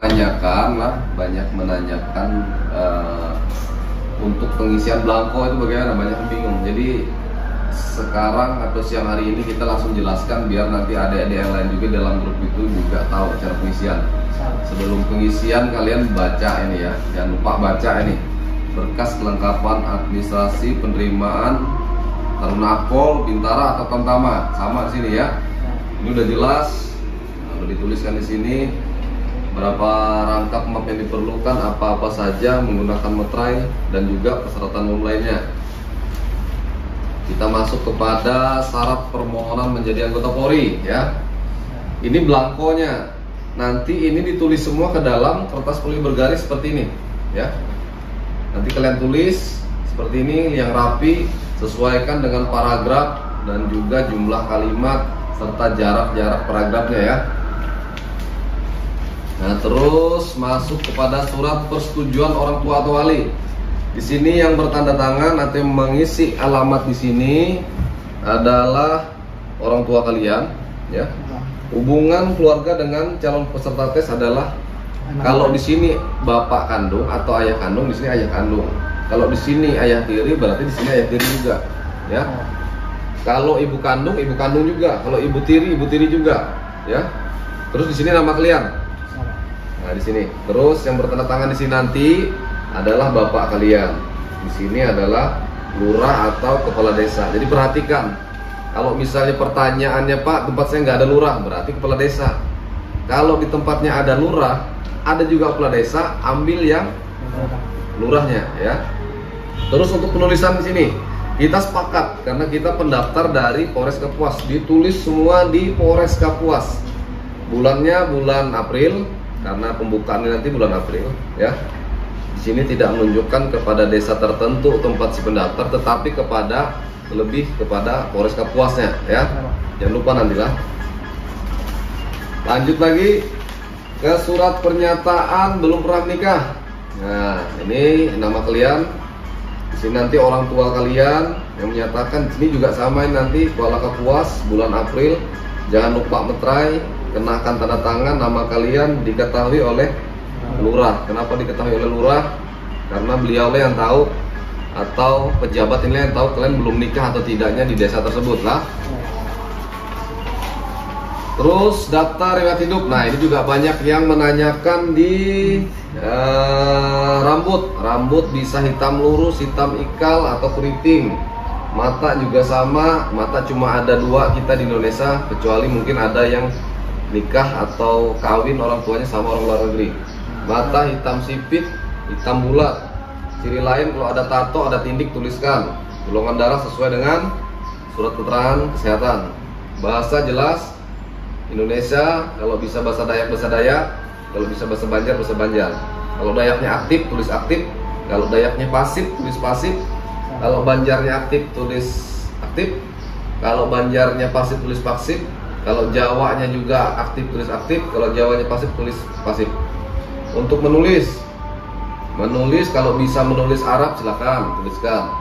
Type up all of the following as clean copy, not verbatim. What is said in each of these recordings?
Menanyakan lah, banyak menanyakan untuk pengisian belangko itu bagaimana, banyak yang bingung. Jadi sekarang atau siang hari ini kita langsung jelaskan biar nanti adik-adik yang lain juga dalam grup itu juga tahu cara pengisian. Sebelum pengisian kalian baca ini ya, jangan lupa baca ini berkas kelengkapan administrasi penerimaan Taruna Akpol, Bintara atau Tamtama, sama di sini ya. Ini udah jelas, udah dituliskan di sini berapa rangkap map yang diperlukan, apa-apa saja menggunakan meterai dan juga persyaratan umum lainnya. Kita masuk kepada syarat permohonan menjadi anggota Polri ya. Ini belangkonya. Nanti ini ditulis semua ke dalam kertas poli bergaris seperti ini ya. Nanti kalian tulis seperti ini yang rapi, sesuaikan dengan paragraf dan juga jumlah kalimat serta jarak-jarak paragrafnya ya. Nah, terus masuk kepada surat persetujuan orang tua atau wali. Di sini yang bertanda tangan atau mengisi alamat di sini adalah orang tua kalian ya. Hubungan keluarga dengan calon peserta tes adalah kalau di sini bapak kandung atau ayah kandung, di sini ayah kandung. Kalau di sini ayah tiri, berarti di sini ayah tiri juga ya. Kalau ibu kandung juga. Kalau ibu tiri juga ya. Terus di sini nama kalian. Nah, di sini. Terus yang bertanda tangan di sini nanti adalah bapak kalian. Di sini adalah lurah atau kepala desa. Jadi perhatikan, kalau misalnya pertanyaannya, Pak, tempat saya nggak ada lurah, berarti kepala desa. Kalau di tempatnya ada lurah, ada juga kepala desa, ambil yang lurahnya ya. Terus untuk penulisan di sini, kita sepakat karena kita pendaftar dari Polres Kapuas, ditulis semua di Polres Kapuas. Bulannya bulan April, karena pembukaannya nanti bulan April ya. Di sini tidak menunjukkan kepada desa tertentu tempat si pendaftar, tetapi lebih kepada Polres Kapuasnya ya. Jangan lupa nantilah. Lanjut lagi ke surat pernyataan belum pernah menikah. Nah, ini nama kalian. Di sini nanti orang tua kalian yang menyatakan. Di sini juga samain nanti Kuala Kapuas bulan April. Jangan lupa meterai, kenakan tanda tangan, nama kalian diketahui oleh lurah. Kenapa diketahui oleh lurah? Karena beliau yang tahu, atau pejabat ini yang tahu kalian belum nikah atau tidaknya di desa tersebut lah. Terus daftar riwayat hidup. Nah, ini juga banyak yang menanyakan di rambut bisa hitam lurus, hitam ikal atau keriting. Mata juga sama, mata cuma ada 2 kita di Indonesia, kecuali mungkin ada yang nikah atau kawin orang tuanya sama orang luar negeri. Mata hitam sipit, hitam bulat. Ciri lain kalau ada tato, ada tindik, tuliskan. Golongan darah sesuai dengan surat keterangan kesehatan. Bahasa jelas Indonesia, kalau bisa bahasa Dayak, bahasa Dayak. Kalau bisa bahasa Banjar, bahasa Banjar. Kalau Dayaknya aktif, tulis aktif. Kalau Dayaknya pasif, tulis pasif. Kalau Banjarnya aktif, tulis aktif. Kalau Banjarnya pasif, tulis pasif. Kalau Jawanya juga aktif, tulis aktif. Kalau Jawanya pasif, tulis pasif. Untuk menulis kalau bisa menulis Arab silakan tuliskan.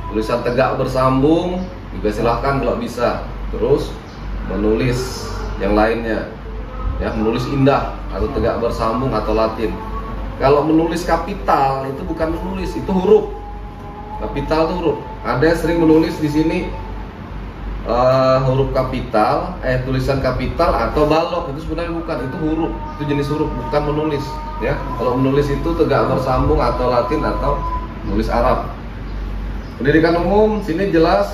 Tulisan tegak bersambung juga silakan kalau bisa. Terus menulis yang lainnya ya, menulis indah atau tegak bersambung atau Latin. Kalau menulis kapital itu bukan menulis, itu huruf. Kapital itu huruf. Ada yang sering menulis di sini huruf kapital, tulisan kapital atau balok, itu sebenarnya bukan, itu huruf, itu jenis huruf, bukan menulis ya. Kalau menulis itu tegak bersambung atau Latin atau menulis Arab. Pendidikan umum sini jelas,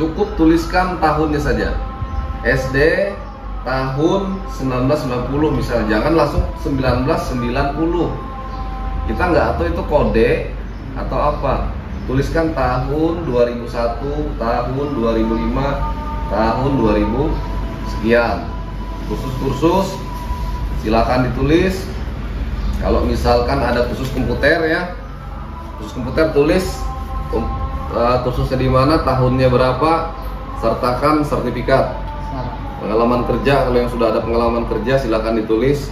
cukup tuliskan tahunnya saja. SD tahun 1990 misalnya, jangan langsung 1990. Kita nggak tahu itu kode atau apa. Tuliskan tahun 2001, tahun 2005, tahun 2000 sekian. Kursus-kursus silakan ditulis. Kalau misalkan ada khusus komputer ya, khusus komputer tulis kursusnya di mana, tahunnya berapa, sertakan sertifikat. Pengalaman kerja, kalau yang sudah ada pengalaman kerja silakan ditulis,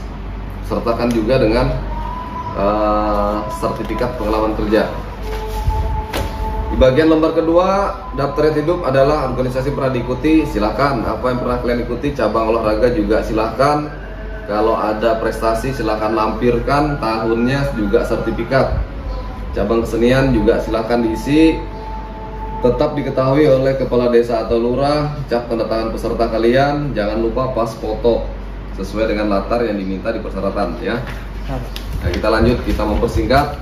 sertakan juga dengan sertifikat pengalaman kerja. Di bagian lembar kedua, daftar riwayat hidup adalah organisasi pernah diikuti, silakan. Apa yang pernah kalian ikuti, cabang olahraga juga silakan. Kalau ada prestasi silahkan lampirkan tahunnya juga sertifikat. Cabang kesenian juga silahkan diisi. Tetap diketahui oleh kepala desa atau lurah cap tanda tangan peserta kalian. Jangan lupa pas foto sesuai dengan latar yang diminta di persyaratan ya. Nah, kita lanjut, kita mempersingkat.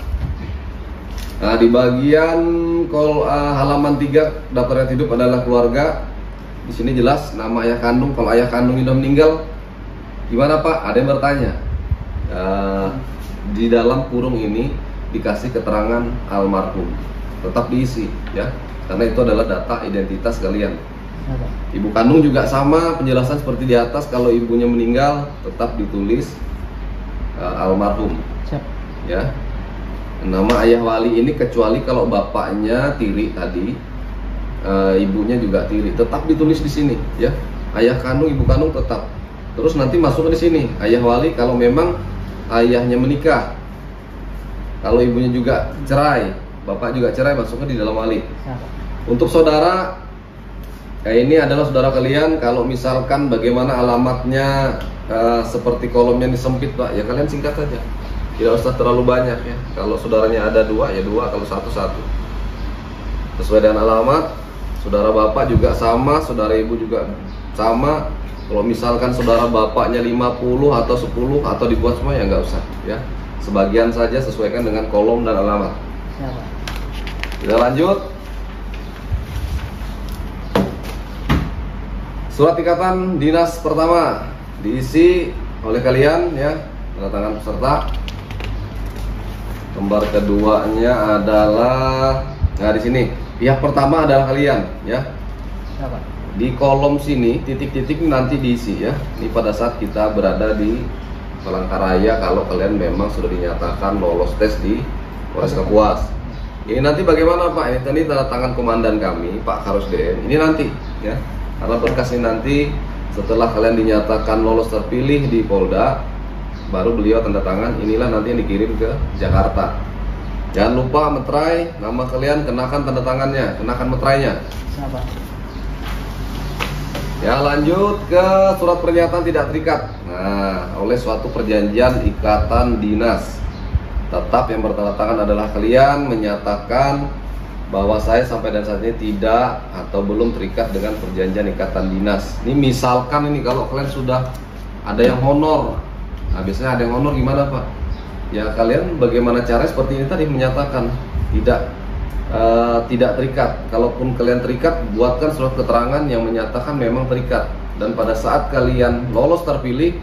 Nah, di bagian halaman 3 daftar riwayat hidup adalah keluarga. Di sini jelas nama ayah kandung. Kalau ayah kandung sudah meninggal, gimana Pak? Ada yang bertanya. Di dalam kurung ini dikasih keterangan almarhum. Tetap diisi ya, karena itu adalah data identitas kalian. Ibu kandung juga sama, penjelasan seperti di atas. Kalau ibunya meninggal, tetap ditulis almarhum. Siap. Ya. Nama ayah wali ini kecuali kalau bapaknya tiri tadi, ibunya juga tiri, tetap ditulis di sini ya. Ayah kandung, ibu kandung tetap. Terus nanti masuk di sini ayah wali kalau memang ayahnya menikah. Kalau ibunya juga cerai, bapak juga cerai, masuknya di dalam wali. Untuk saudara, ini adalah saudara kalian. Kalau misalkan bagaimana alamatnya seperti kolomnya disempit Pak, ya kalian singkat saja. Tidak usah terlalu banyak ya. Kalau saudaranya ada 2 ya 2, kalau 1 1. Sesuai dengan alamat. Saudara bapak juga sama, saudara ibu juga sama. Kalau misalkan saudara bapaknya 50 atau 10 atau dibuat semua ya nggak usah ya. Sebagian saja sesuaikan dengan kolom dan alamat. Kita lanjut. Surat ikatan dinas pertama diisi oleh kalian ya, tanda tangan peserta. Lembar keduanya adalah, nah di sini pihak pertama adalah kalian ya. Di kolom sini titik-titik nanti diisi ya. Ini pada saat kita berada di Palangkaraya kalau kalian memang sudah dinyatakan lolos tes di Polres Kapuas. Ini nanti bagaimana Pak? Ini tadi tanda tangan komandan kami Pak Karus DM. Ini nanti ya. Karena berkas ini nanti setelah kalian dinyatakan lolos terpilih di Polda, baru beliau tanda tangan. Inilah nanti yang dikirim ke Jakarta. Jangan lupa meterai nama kalian, kenakan tanda tangannya, kenakan meterainya. Siapa? Ya, lanjut ke surat pernyataan tidak terikat. Nah, oleh suatu perjanjian ikatan dinas. Tetap yang bertanda tangan adalah kalian menyatakan bahwa saya sampai dan saat ini tidak atau belum terikat dengan perjanjian ikatan dinas. Ini misalkan ini kalau kalian sudah ada yang honor. Nah, biasanya ada yang honor gimana Pak? Ya kalian bagaimana cara seperti ini tadi menyatakan tidak terikat. Kalaupun kalian terikat, buatkan surat keterangan yang menyatakan memang terikat. Dan pada saat kalian lolos terpilih,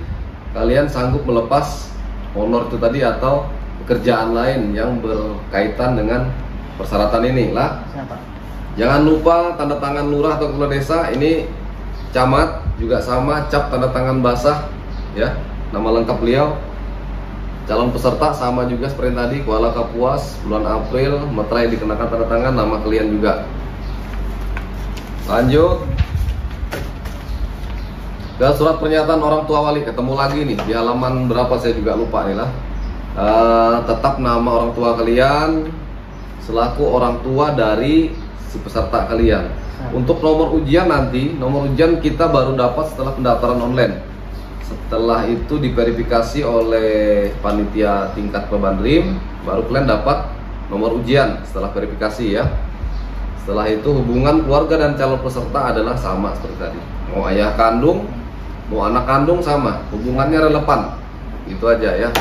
kalian sanggup melepas honor itu tadi atau pekerjaan lain yang berkaitan dengan persyaratan ini lah. Jangan lupa tanda tangan lurah atau kepala desa. Ini camat juga sama, cap tanda tangan basah ya. Nama lengkap beliau. Calon peserta sama juga seperti tadi, Kuala Kapuas, bulan April, meterai dikenakan tanda tangan, nama kalian juga. Lanjut ke surat pernyataan orang tua wali. Ketemu lagi nih di halaman berapa saya juga lupa nih lah. Tetap nama orang tua kalian selaku orang tua dari si peserta kalian. Untuk nomor ujian nanti, nomor ujian kita baru dapat setelah pendaftaran online. Setelah itu diverifikasi oleh panitia tingkat Pebandrim, baru kalian dapat nomor ujian setelah verifikasi ya. Setelah itu hubungan keluarga dan calon peserta adalah sama seperti tadi. Mau ayah kandung, mau anak kandung sama, hubungannya relevan. Itu aja ya.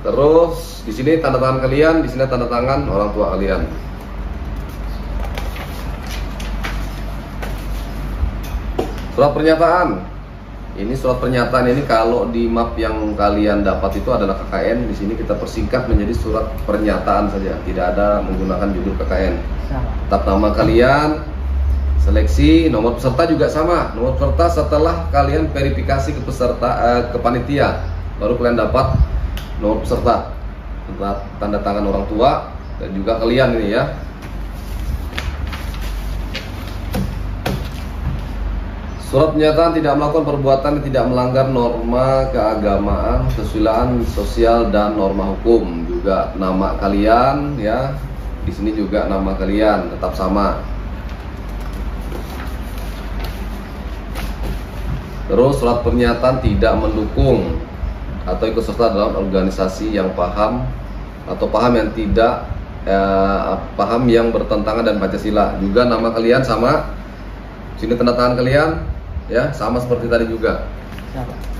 Terus di sini tanda tangan kalian, di sini tanda tangan orang tua kalian. Surat pernyataan. Ini surat pernyataan ini kalau di map yang kalian dapat itu adalah KKN. Di sini kita persingkat menjadi surat pernyataan saja, tidak ada menggunakan judul KKN. Tetap nama kalian, seleksi, nomor peserta juga sama. Nomor peserta setelah kalian verifikasi ke peserta ke panitia, baru kalian dapat nomor peserta. Tanda tangan orang tua dan juga kalian ini ya. Surat pernyataan tidak melakukan perbuatan yang tidak melanggar norma keagamaan, kesusilaan sosial dan norma hukum. Juga nama kalian ya. Di sini juga nama kalian tetap sama. Terus surat pernyataan tidak mendukung atau ikut serta dalam organisasi yang paham yang tidak paham yang bertentangan dan Pancasila. Juga nama kalian sama, sini tanda tangan kalian ya sama seperti tadi juga. Siapa?